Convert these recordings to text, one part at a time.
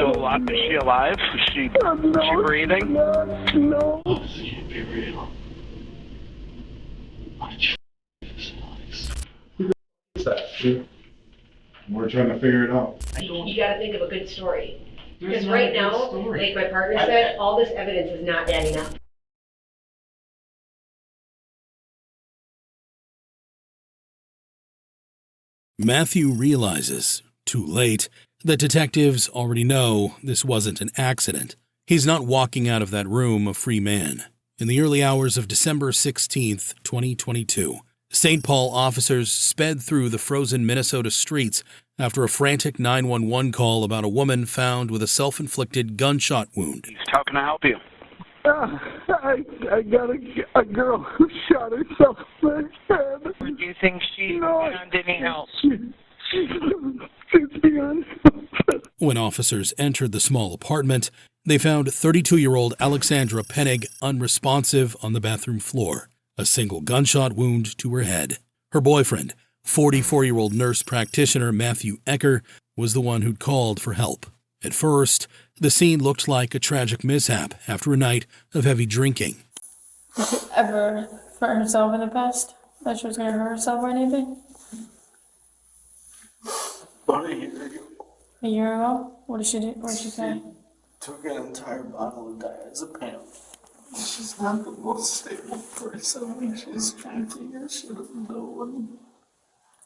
still alive? Is she alive? Is she breathing? No. Oh, this can't be real. What What's that? We're trying to figure it out. You gotta think of a good story. Because right now, like my partner said, all this evidence is not adding up. Matthew realizes, too late, that detectives already know this wasn't an accident. He's not walking out of that room a free man. In the early hours of December 16th, 2022, St. Paul officers sped through the frozen Minnesota streets after a frantic 911 call about a woman found with a self-inflicted gunshot wound. How can I help you? I got a girl who shot herself in the head. Do you think she's beyond any help? She's beyond. When officers entered the small apartment, they found 32-year-old Alexandra Pennig unresponsive on the bathroom floor, a single gunshot wound to her head. Her boyfriend, 44-year-old nurse practitioner Matthew Ecker, was the one who'd called for help. At first, the scene looked like a tragic mishap after a night of heavy drinking. Did she ever hurt herself in the past? That she was going to hurt herself or anything? About a year ago, A year ago? What did she do? What did she say? took an entire bottle of diazepam. She's not the most stable person when she's drinking. I should have known.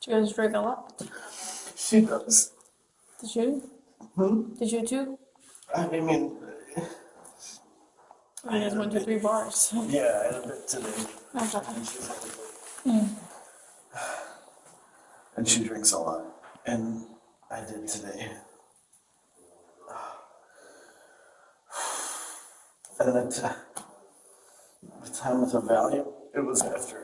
She goes drink a lot. She does. Did you? Did you too? I mean, I guess 1, 2, 3 bars. yeah, I had a bit today. Okay. And she drinks a lot. And I did today. And at the time with the Valium, it was after.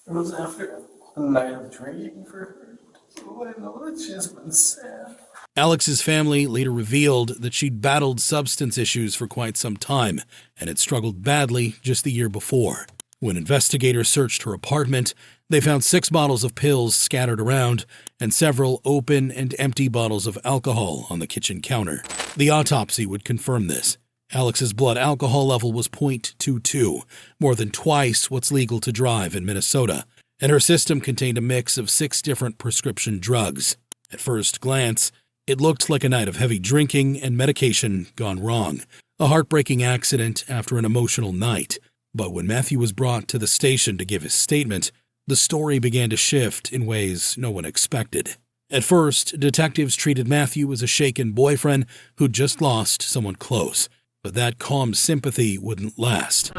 It was after a night of drinking for her. So I know that she's been sad. Alex's family later revealed that she'd battled substance issues for quite some time and had struggled badly just the year before. When investigators searched her apartment, they found 6 bottles of pills scattered around and several open and empty bottles of alcohol on the kitchen counter. The autopsy would confirm this. Alex's blood alcohol level was .22, more than twice what's legal to drive in Minnesota, and her system contained a mix of 6 different prescription drugs. At first glance, it looked like a night of heavy drinking and medication gone wrong, a heartbreaking accident after an emotional night. But when Matthew was brought to the station to give his statement, the story began to shift in ways no one expected. At first, detectives treated Matthew as a shaken boyfriend who'd just lost someone close. But that calm sympathy wouldn't last.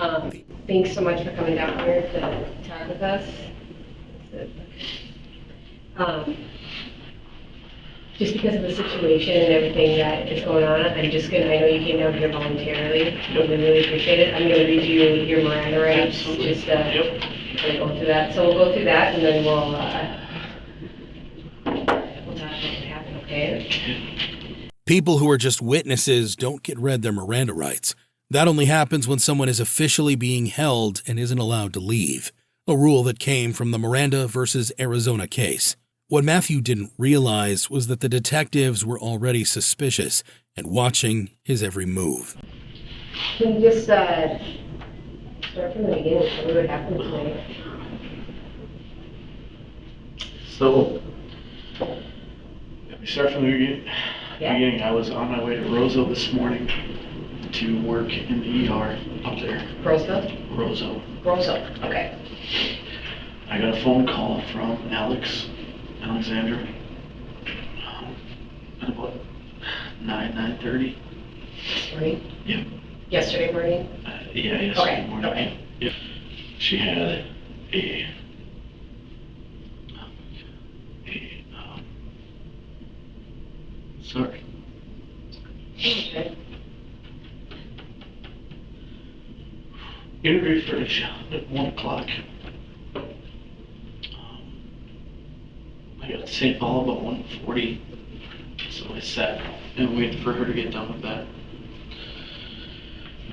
Thanks so much for coming down here to talk with us. Just because of the situation and everything that is going on, I know you came down here voluntarily. I really appreciate it. I'm going to read you your Miranda rights, just kind of go through that. So we'll go through that and then we'll talk about what happened, okay? People who are just witnesses don't get read their Miranda rights. That only happens when someone is officially being held and isn't allowed to leave, a rule that came from the Miranda versus Arizona case. What Matthew didn't realize was that the detectives were already suspicious and watching his every move. Can you just start from the beginning, tell me what happened tonight? So, let me start from the beginning. Yeah. I was on my way to Roseau this morning to work in the ER up there. Roseville? Roseau. Okay. I got a phone call from Alexandra, at about 9:30. Morning? Yeah. Yesterday morning? Yeah, yesterday morning. Okay. Yeah. She had sorry. Okay. Interview for a job at 1 o'clock. I got to St. Paul about 1:40, so I sat and waited for her to get done with that.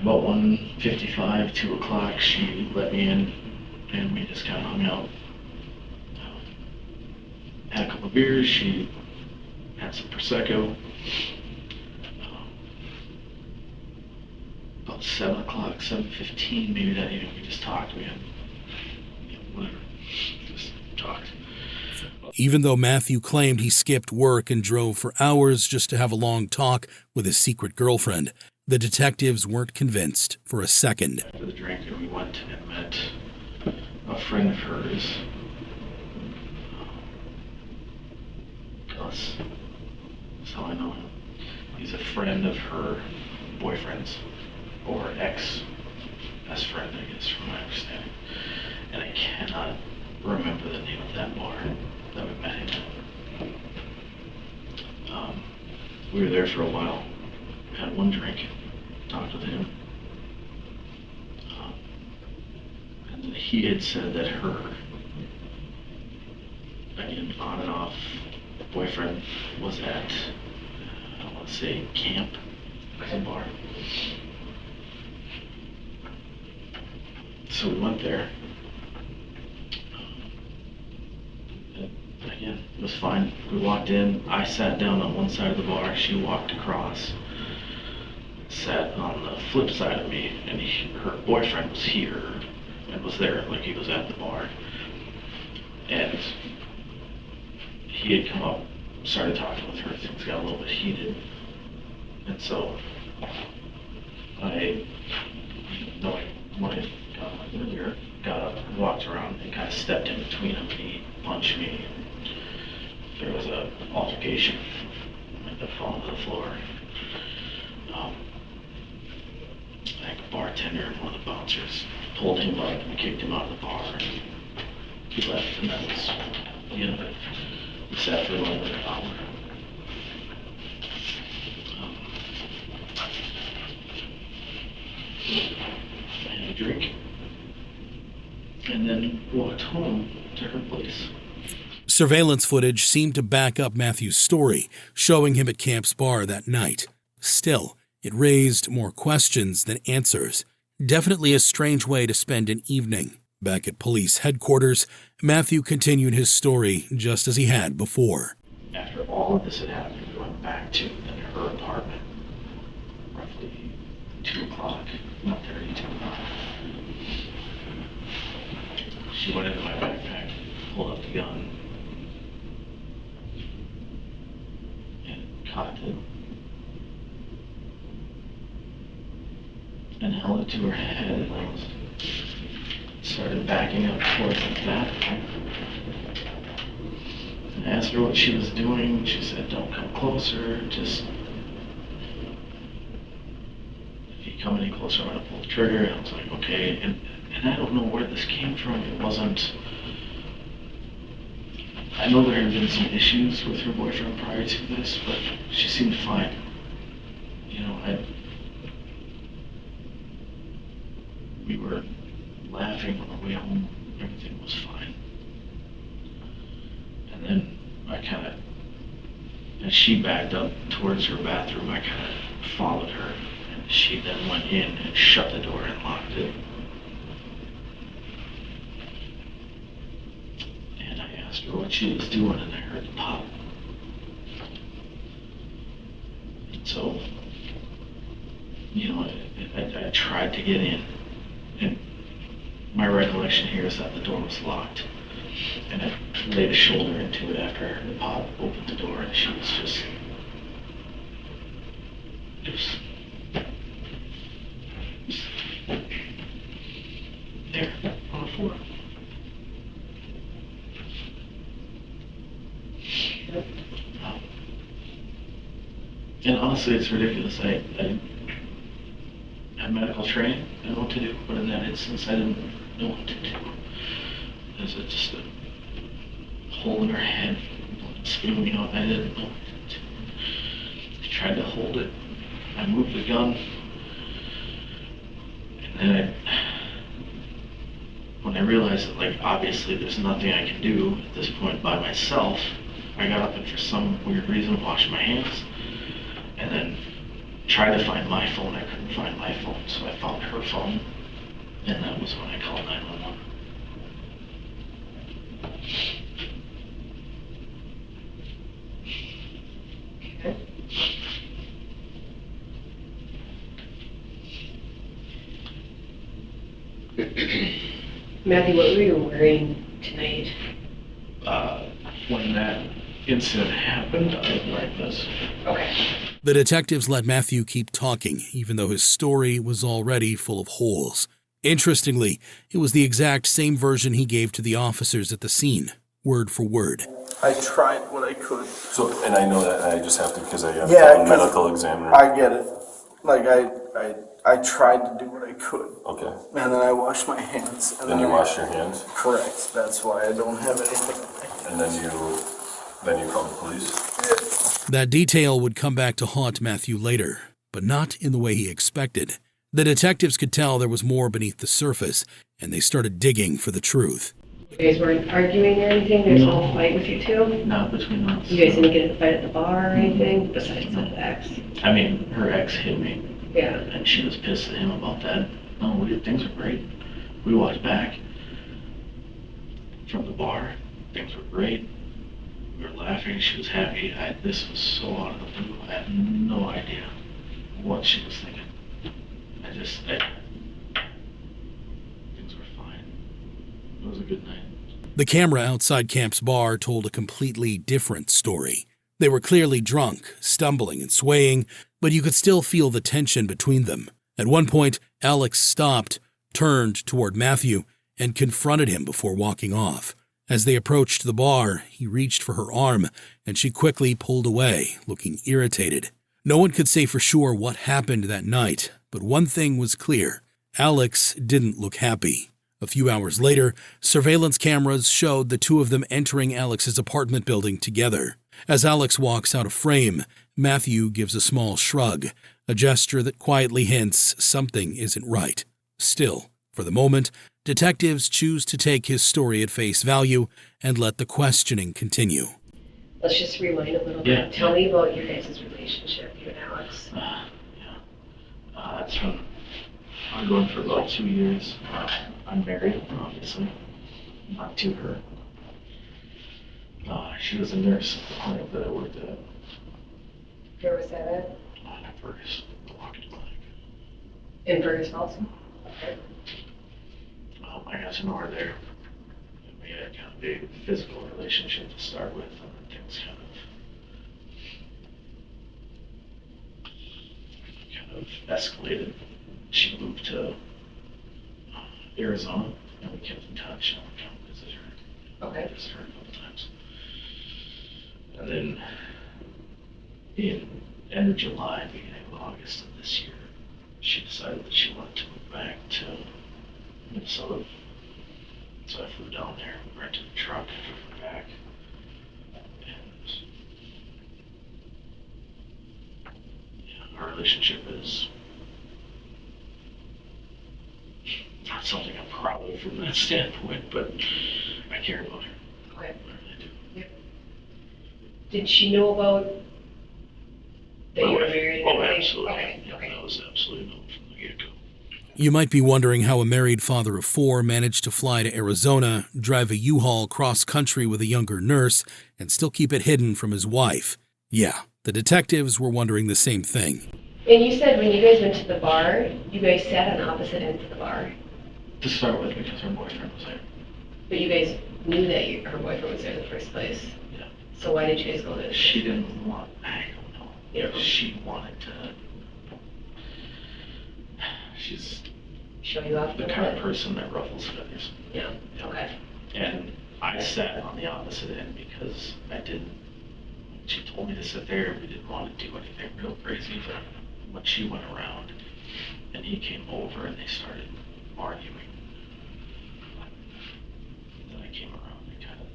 About 1:55, 2 o'clock, she let me in, and we just kind of hung out. had a couple of beers. She had some Prosecco. About 7 o'clock, 7:15 maybe that evening, we just talked. We had, whatever, just talked. Even though Matthew claimed he skipped work and drove for hours just to have a long talk with his secret girlfriend, the detectives weren't convinced for a second. After the drink, we went and met a friend of hers, Gus. That's how I know him. He's a friend of her boyfriend's, or ex-best friend, I guess, from my understanding. And I cannot remember the name of that bar that we met him at. We were there for a while, had one drink, talked with him. And he had said that her, again, on and off boyfriend was at, I don't want to say camp, as a bar. So we went there. Again, it was fine. We walked in. I sat down on one side of the bar. She walked across, sat on the flip side of me, and her boyfriend was here and was there, like he was at the bar. And he had come up, started talking with her. Things got a little bit heated. And so I, knowing what I got earlier, got up, walked around, and kind of stepped in between them. He punched me. There was an altercation. I ended up falling to the floor. I think a bartender and one of the bouncers pulled him up and kicked him out of the bar. He left, and that was the end of it. We sat for another hour. I had a drink, and then walked home to her place. Surveillance footage seemed to back up Matthew's story, showing him at Camp's bar that night. Still, it raised more questions than answers. Definitely a strange way to spend an evening. Back at police headquarters, Matthew continued his story just as he had before. After all of this had happened, we went back to her apartment, roughly 2 o'clock, 1:30, 2 o'clock. She went into my backpack, pulled up the gun, and cocked it, and held it to her head, and I started backing up towards the bathroom. And I asked her what she was doing. She said, "Don't come closer, just, if you come any closer, I'm gonna pull the trigger." And I was like, okay, and I don't know where this came from. It wasn't, I know there had been some issues with her boyfriend prior to this, but she seemed fine. We were laughing on the way home. Everything was fine. And then I kind of, as she backed up towards her bathroom, I kind of followed her. And she then went in and shut the door and locked it. And I asked her what she was doing, and I heard the pop. And so, I tried to get in. And my recollection here is that the door was locked. And I laid a shoulder into it after I heard the pop, opened the door, and she was just there on the floor. And honestly, it's ridiculous. I'm medical trained, I know what to do, but in that instance, I didn't know what to do. There's just a hole in her head, spewing out, I didn't know what to do. I tried to hold it, I moved the gun, and then when I realized that, obviously there's nothing I can do at this point by myself, I got up and for some weird reason washed my hands, and then tried to find my phone. I couldn't find my phone, so I found her phone, and that was when I called 911. Matthew, what were you wearing tonight? When that incident happened, I was like this. Okay. The detectives let Matthew keep talking, even though his story was already full of holes. Interestingly, it was the exact same version he gave to the officers at the scene, word for word. I tried what I could. So, and I know that I just have to because I have Yeah, a medical examiner. I get it. Like, I tried to do what I could. Okay. And then I washed my hands. And Then you wash your hands? Correct. That's why I don't have anything on me. And then you call the police? That detail would come back to haunt Matthew later, but not in the way he expected. The detectives could tell there was more beneath the surface, and they started digging for the truth. You guys weren't arguing or anything? There's no fight with you two? Not between us. You guys didn't get in a fight at the bar or anything, besides the ex? I mean, her ex hit me, Yeah. and she was pissed at him about that. No, things were great. We walked back from the bar. Things were great. We were laughing. She was happy. This was so out of the blue. I had no idea what she was thinking. Things were fine. It was a good night. The camera outside Camp's bar told a completely different story. They were clearly drunk, stumbling and swaying, but you could still feel the tension between them. At one point, Alex stopped, turned toward Matthew, and confronted him before walking off. As they approached the bar, he reached for her arm, and she quickly pulled away, looking irritated. No one could say for sure what happened that night, but one thing was clear. Alex didn't look happy. A few hours later, surveillance cameras showed the two of them entering Alex's apartment building together. As Alex walks out of frame, Matthew gives a small shrug, a gesture that quietly hints something isn't right. Still, for the moment, detectives choose to take his story at face value and let the questioning continue. Let's just rewind a little bit. Yeah. Tell me about your guys' relationship, you and Alex. It's been ongoing for about 2 years. I'm married, obviously, not to her. She was a nurse at the clinic that I worked at. Where was that at? Fergus, the walking clinic. In Fergus also? Okay. I got to know her there. And we had kind of a physical relationship to start with, and then things kind of escalated. She moved to Arizona, and we kept in touch, and I would come visit her. Okay. Visit her a couple times. And then in end of July, beginning of August of this year, she decided that she wanted to move back to Minnesota. So I flew down there, rented a truck, and drove her back. And our relationship is not something I'm proud of from that standpoint, but I care about her. Okay. I really do. Yep. Did she know about that you were married? Oh, absolutely. Okay. Yeah, Okay. that was absolutely known from the get-go. You might be wondering how a married father of 4 managed to fly to Arizona, drive a U-Haul cross-country with a younger nurse, and still keep it hidden from his wife. Yeah, the detectives were wondering the same thing. And you said when you guys went to the bar, you guys sat on opposite ends of the bar. To start with, because her boyfriend was there. But you guys knew that her boyfriend was there in the first place. Yeah. So why did you guys go there? She didn't want, I don't know. Yeah. She wanted to, she's Show you off the a kind of bit? person that ruffles feathers. Yeah. Okay. And I sat on the opposite end because she told me to sit there. We didn't want to do anything real crazy, but when she went around and he came over and they started arguing, then I came around and kind of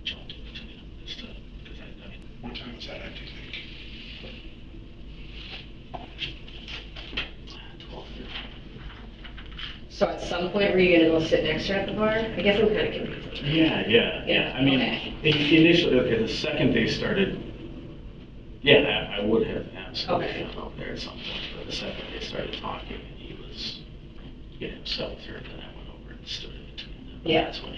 jumped in between them this time. Because I mean, What time was that, do you think? 12:30. So at some point, were you gonna go sit next to her at the bar? I guess I'm kind of confused. Yeah. I mean, Okay. initially, the second they started, I would have absolutely Okay. gone over there at some point. But the second they started talking and he was getting upset with her, then I went over and stood in between them. Yeah. That's when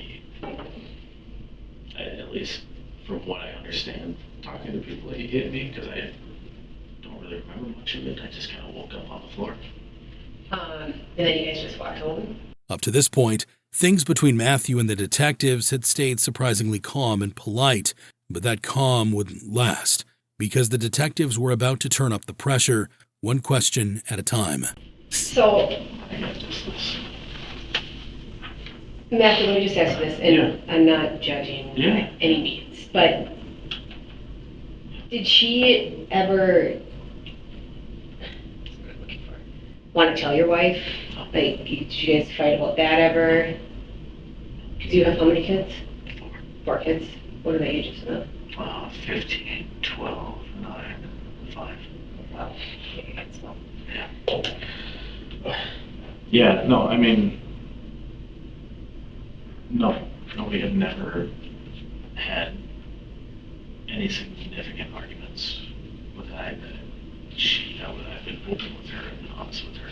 at least from what I understand, talking to people, he hit me because I don't really remember much of it. I just kind of woke up on the floor. And then you guys just walked home? Up to this point, Things between Matthew and the detectives had stayed surprisingly calm and polite, but that calm wouldn't last, because the detectives were about to turn up the pressure, one question at a time. So, Matthew, let me just ask this, and I'm not judging by any means, but did she ever want to tell your wife? Like, did you guys fight about that ever? Do you have how many kids? 4 kids. What are the ages now? 15, 12, 9, 5. Wow. Okay, that's well. Yeah. Yeah, no, I mean, no, we have never had any significant arguments with that. I've been open with her and honest with her.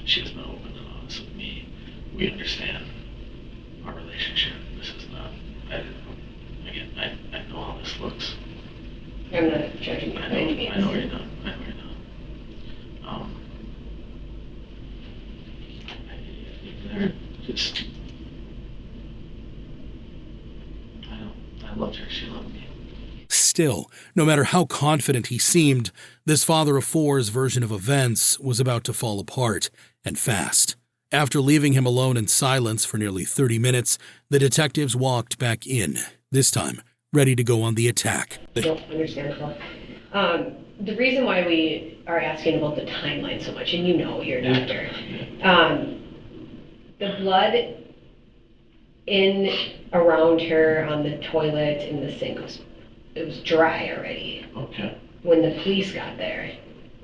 She's been open and honest with me. We understand our relationship. This is not, I know how this looks. I'm not judging you by any means. I know you're not. They're just, I loved her, she loved me. Still, no matter how confident he seemed, this father of four's version of events was about to fall apart, and fast. After leaving him alone in silence for nearly 30 minutes, the detectives walked back in, this time ready to go on the attack. Understandable. The reason why we are asking about the timeline so much, and you know you're a doctor, the blood in around her on the toilet in the sink was dry already. Okay. When the police got there.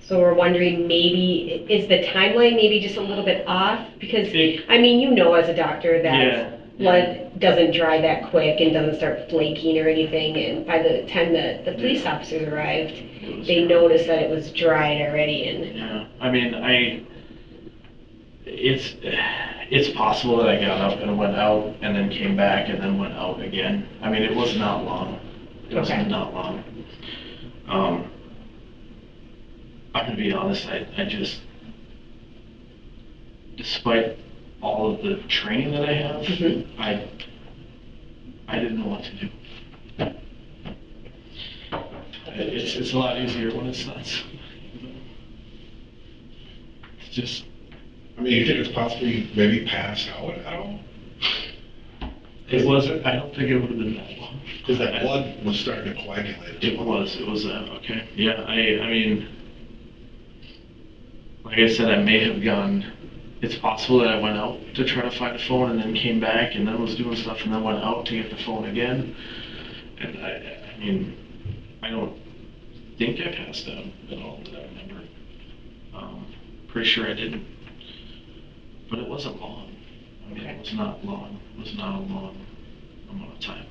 So we're wondering, maybe, is the timeline maybe just a little bit off? Because, I mean, you know as a doctor that blood doesn't dry that quick and doesn't start flaking or anything. And by the time the police officers arrived, they noticed that it was dried already. And I mean, it's possible that I got up and went out and then came back and then went out again. I mean, it was not long. It was not long. I'm gonna be honest, I just, despite all of the training that I have, I didn't know what to do. It's a lot easier when it's not. It's just. I mean, you think it's possible you maybe passed out at all? It wasn't, I don't think it would have been that long. Because that blood was starting to coagulate. It was okay. Yeah, I mean, like I said, I may have gone, it's possible that I went out to try to find a phone and then came back and then was doing stuff and then went out to get the phone again. And I mean, I don't think I passed out at all that I remember. Pretty sure I didn't. But it wasn't long. I mean, it was not long. It was not a long amount of time.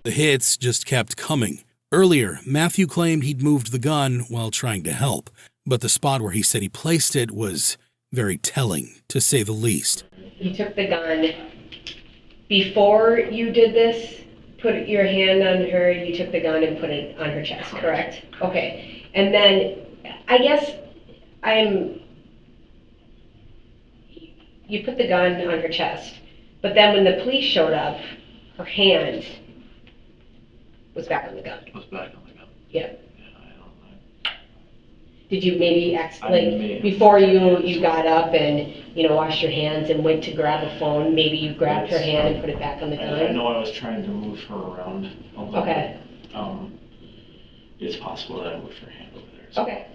The hits just kept coming. Earlier, Matthew claimed he'd moved the gun while trying to help, but the spot where he said he placed it was very telling, to say the least. you took the gun. Before you did this, put your hand on her, you took the gun and put it on her chest, correct? Okay. And then, I guess you put the gun on her chest, but then when the police showed up, her hand was back on the gun. Was back on the gun. Yeah. Yeah, Did you maybe before you got up and, washed your hands and went to grab a phone, maybe you grabbed her hand and put it back on the gun? I know I was trying to move her around a little Okay. bit. It's possible that I moved her hand over there. So Okay.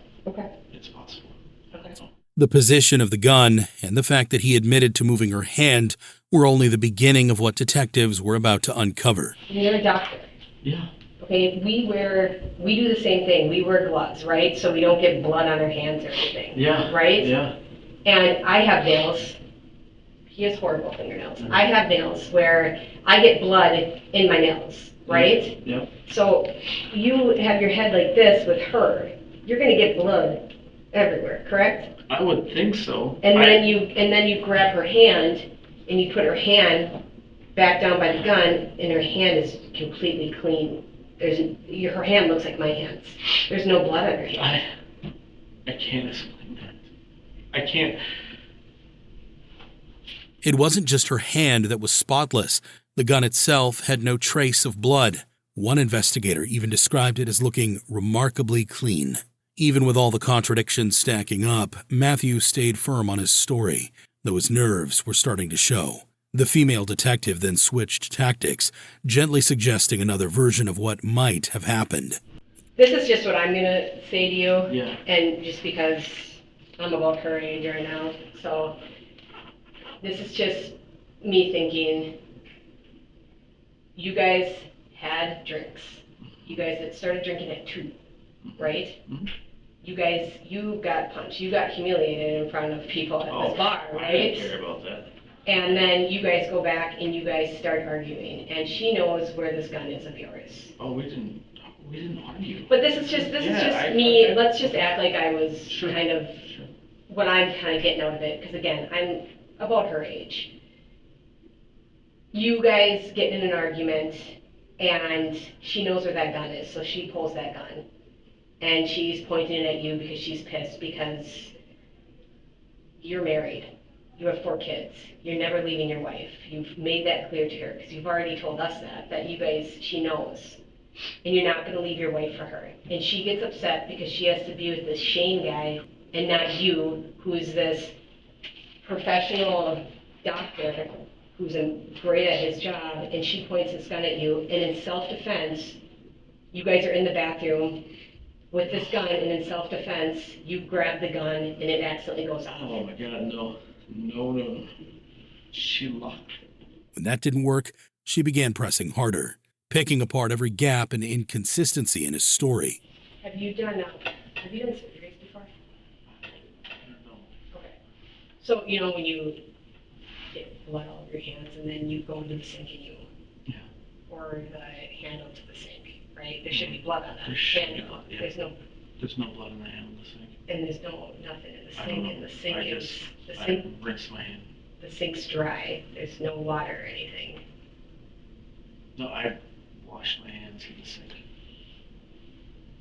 it's possible. Okay. The position of the gun and the fact that he admitted to moving her hand were only the beginning of what detectives were about to uncover. You're a doctor. Yeah. Okay, we do the same thing. We wear gloves, right? So we don't get blood on our hands or anything. Yeah. Right? Yeah. And I have nails. He has horrible fingernails. Mm-hmm. I have nails where I get blood in my nails, right? Yep. So you have your head like this with her. You're gonna get blood everywhere, correct? I would think so. And then you grab her hand and you put her hand back down by the gun, and her hand is completely clean. Her hand looks like my hands. There's no blood on her hand. I can't explain that. I can't. It wasn't just her hand that was spotless. The gun itself had no trace of blood. One investigator even described it as looking remarkably clean. Even with all the contradictions stacking up, Matthew stayed firm on his story, though his nerves were starting to show. The female detective then switched tactics, gently suggesting another version of what might have happened. This is just what I'm gonna say to you. Yeah. And just because I'm about her age right now, so this is just me thinking, you guys had drinks. You guys had started drinking at 2, right? Mhm. You got punched, you got humiliated in front of people at this bar, I right? didn't care about that. And then you guys go back and you guys start arguing, and she knows where this gun is of yours. Oh, we didn't argue. But this is just me, okay. let's just act like I was Sure. kind of, Sure. what I'm kind of getting out of it, because again, I'm about her age. You guys get in an argument, and she knows where that gun is, so she pulls that gun. And she's pointing it at you because she's pissed because you're married. You have 4 kids. You're never leaving your wife. You've made that clear to her because you've already told us that you guys, she knows. And you're not going to leave your wife for her. And she gets upset because she has to be with this Shane guy and not you, who's this professional doctor who's great at his job, and she points this gun at you. And in self-defense, you guys are in the bathroom with this gun, and in self-defense, you grab the gun and it accidentally goes off. Oh my God, no. No. She locked. When that didn't work, she began pressing harder, picking apart every gap and inconsistency in his story. Have you done surgeries before? No. Okay. So, when you get blood all over your hands and then you go into the sink and you Yeah. pour the handle to the sink, right? There should be blood on that There should be handle. blood, yeah. There's no, blood in the handle of the sink. and there's nothing in the I don't sink, know. and the sink I is, just, the I sink, rinsed my hand. the sink's dry. There's no water or anything. No, I washed my hands in the sink.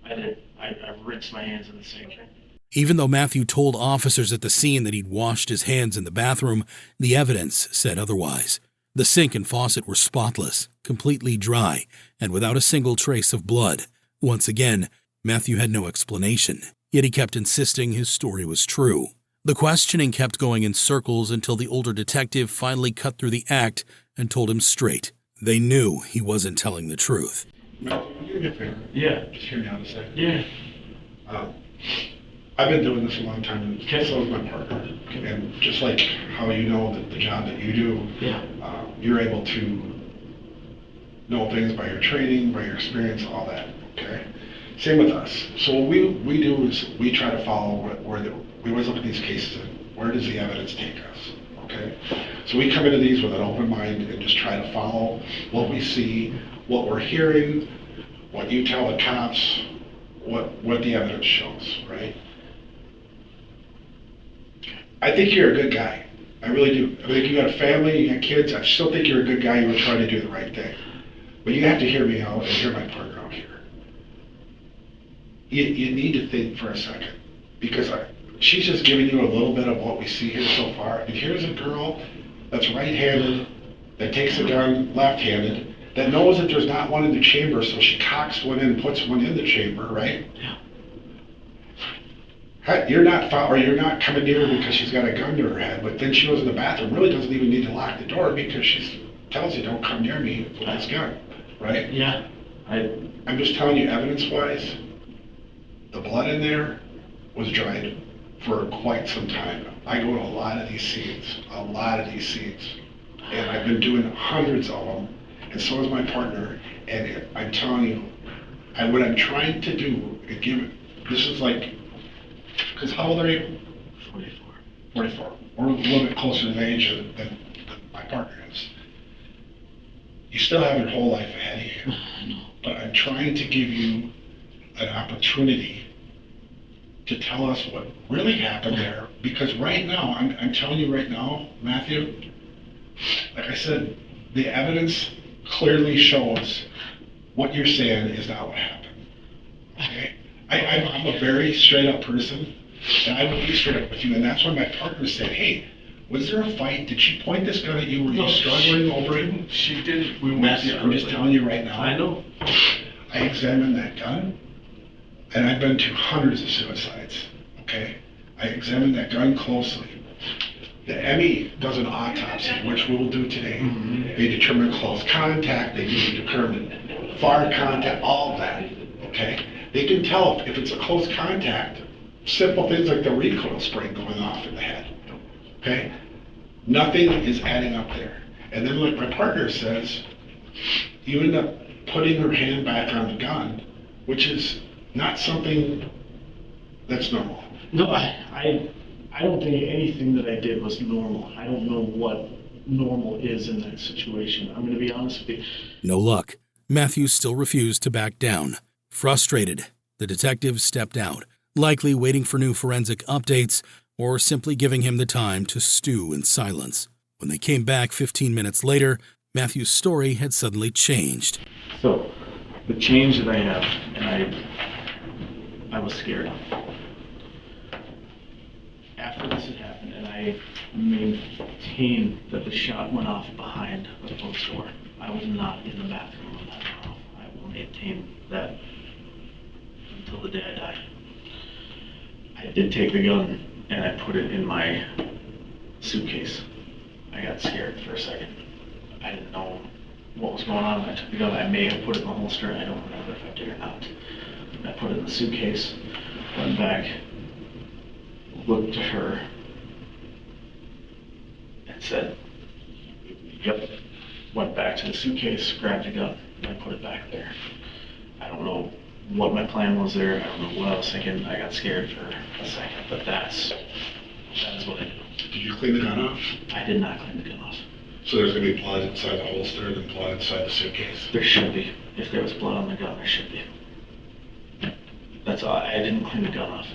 I did. I rinsed my hands in the sink. Okay. Even though Matthew told officers at the scene that he'd washed his hands in the bathroom, the evidence said otherwise. The sink and faucet were spotless, completely dry, and without a single trace of blood. Once again, Matthew had no explanation, yet he kept insisting his story was true. The questioning kept going in circles until the older detective finally cut through the act and told him straight. They knew he wasn't telling the truth. Matthew, can you do me a favor? Yeah. Just hear me out a second. Yeah. I've been doing this a long time, and Okay. so is my partner. And just like how you know that the job that you do, Yeah. you're able to know things by your training, by your experience, all that, okay? Same with us. So what we do is we try to follow we always look at these cases and where does the evidence take us, okay? So we come into these with an open mind and just try to follow what we see, what we're hearing, what you tell the cops, what the evidence shows, right? I think you're a good guy. I really do. I think you got a family, you got kids. I still think you're a good guy. You were trying to do the right thing. But you have to hear me out and hear my partner out here. You need to think for a second. Because she's just giving you a little bit of what we see here so far. And here's a girl that's right-handed, that takes a gun left-handed, that knows that there's not one in the chamber, so she cocks one in and puts one in the chamber, right? Yeah. You're not coming near her because she's got a gun to her head, but then she goes in the bathroom, really doesn't even need to lock the door because she tells you, don't come near me with this gun, right? Yeah. I'm just telling you, evidence-wise, the blood in there was dried for quite some time. I go to a lot of these scenes, and I've been doing hundreds of them, and so is my partner, and I'm telling you, what I'm trying to do, this is like, because how old are you? 44. 44. We're a little bit closer in age than my partner is. You still have your whole life ahead of you. I know. But I'm trying to give you an opportunity to tell us what really happened there. Because right now, I'm telling you right now, Matthew, like I said, the evidence clearly shows what you're saying is not what happened. Okay? I'm a very straight up person, and I will be straight up with you, and that's why my partner said, hey, Was there a fight? Did she point this gun at you? Were you struggling over it? She didn't. We went Matthew, I'm just telling you right now. I know. I examined that gun, and I've been to hundreds of suicides, okay? I examined that gun closely. The ME does an autopsy, which we'll do today. They determine close contact, they determine far contact, all of that, okay? They can tell if it's a close contact, simple things like the recoil spring going off in the head, okay? Nothing is adding up there. And then like my partner says, you end up putting her hand back on the gun, which is not something that's normal. No, I don't think anything that I did was normal. I don't know what normal is in that situation. I'm going to be honest with you. No luck. Matthew still refused to back down. Frustrated, the detectives stepped out, likely waiting for new forensic updates or simply giving him the time to stew in silence. When they came back 15 minutes later, Matthew's story had suddenly changed. So, the change that I have, and I was scared. After this had happened, and I maintained that the shot went off behind the closed door. I was not in the bathroom when that went off. I will maintain that until the day I die. I did take the gun and I put it in my suitcase. I got scared for a second. I didn't know what was going on when I took the gun. I may have put it in the holster. I don't remember if I did or not. I put it in the suitcase, went back, looked at her, and said, yep. Went back to the suitcase, grabbed the gun, and I put it back there. I don't know what my plan was there. I don't know what I was thinking. I got scared for a second, but that is what I did. Did you clean the gun off? I did not clean the gun off. So there's going to be blood inside the holster and then blood inside the suitcase? There should be. If there was blood on the gun, there should be. That's all. I didn't clean the gun off.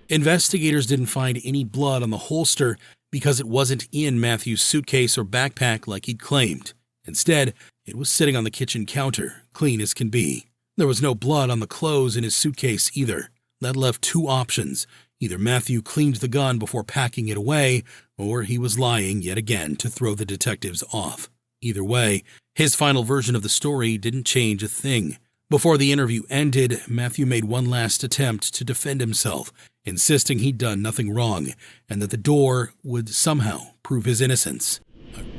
Investigators didn't find any blood on the holster because it wasn't in Matthew's suitcase or backpack like he'd claimed. Instead, it was sitting on the kitchen counter, clean as can be. There was no blood on the clothes in his suitcase either. That left two options. Either Matthew cleaned the gun before packing it away, or he was lying yet again to throw the detectives off. Either way, his final version of the story didn't change a thing. Before the interview ended, Matthew made one last attempt to defend himself, insisting he'd done nothing wrong and that the door would somehow prove his innocence.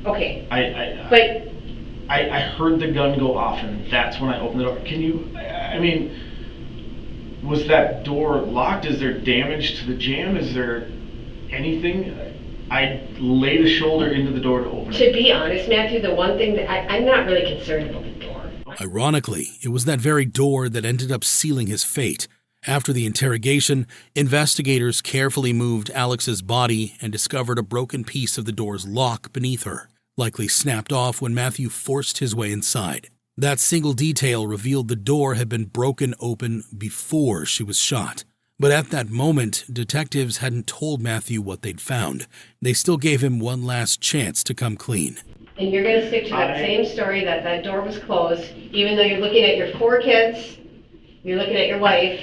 Okay. I heard the gun go off, and that's when I opened the door. Was that door locked? Is there damage to the jamb? Is there anything? I laid a shoulder into the door to open it. To be honest, Matthew, the one thing that I'm not really concerned about the door. Ironically, it was that very door that ended up sealing his fate. After the interrogation, investigators carefully moved Alex's body and discovered a broken piece of the door's lock beneath her, likely snapped off when Matthew forced his way inside. That single detail revealed the door had been broken open before she was shot. But at that moment, detectives hadn't told Matthew what they'd found. They still gave him one last chance to come clean. And you're going to stick to that same story that that door was closed, even though you're looking at your 4 kids, you're looking at your wife,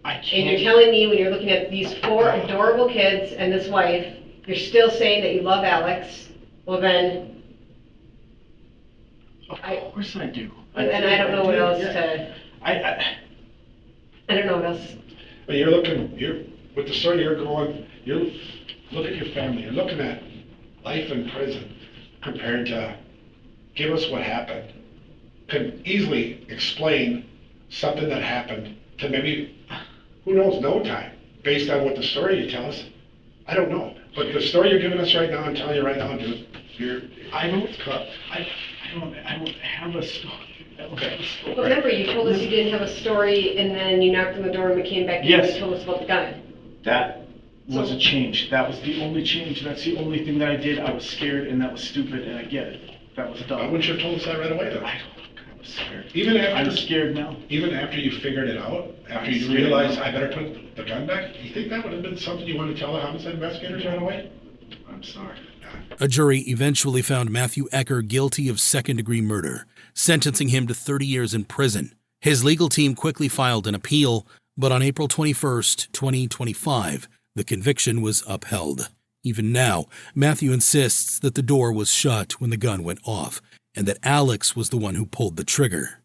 and you're telling me when you're looking at these 4 adorable kids and this wife, you're still saying that you love Alex. Well then, Of course I do. And I don't know what else to. I don't know what else. But with the story you're going, look at your family. You're looking at life in prison compared to give us what happened. Could easily explain something that happened to maybe, who knows, no time, based on what the story you tell us. I don't know. But the story you're giving us right now, I'm telling you right now, dude, I don't have a story. Okay. Well, remember, you told us you didn't have a story, and then you knocked on the door and we came back in and told us about the gun. That was a change. That was the only change. That's the only thing that I did. I was scared, and that was stupid, and I get it. That was dumb. Why wouldn't you have told us that right away, though? I don't think I was scared. I'm scared now. Even after you figured it out, after you realized I better put the gun back, you think that would have been something you wanted to tell the homicide investigators right away? I'm sorry. A jury eventually found Matthew Ecker guilty of second-degree murder, sentencing him to 30 years in prison. His legal team quickly filed an appeal, but on April 21st, 2025, the conviction was upheld. Even now, Matthew insists that the door was shut when the gun went off and that Alex was the one who pulled the trigger.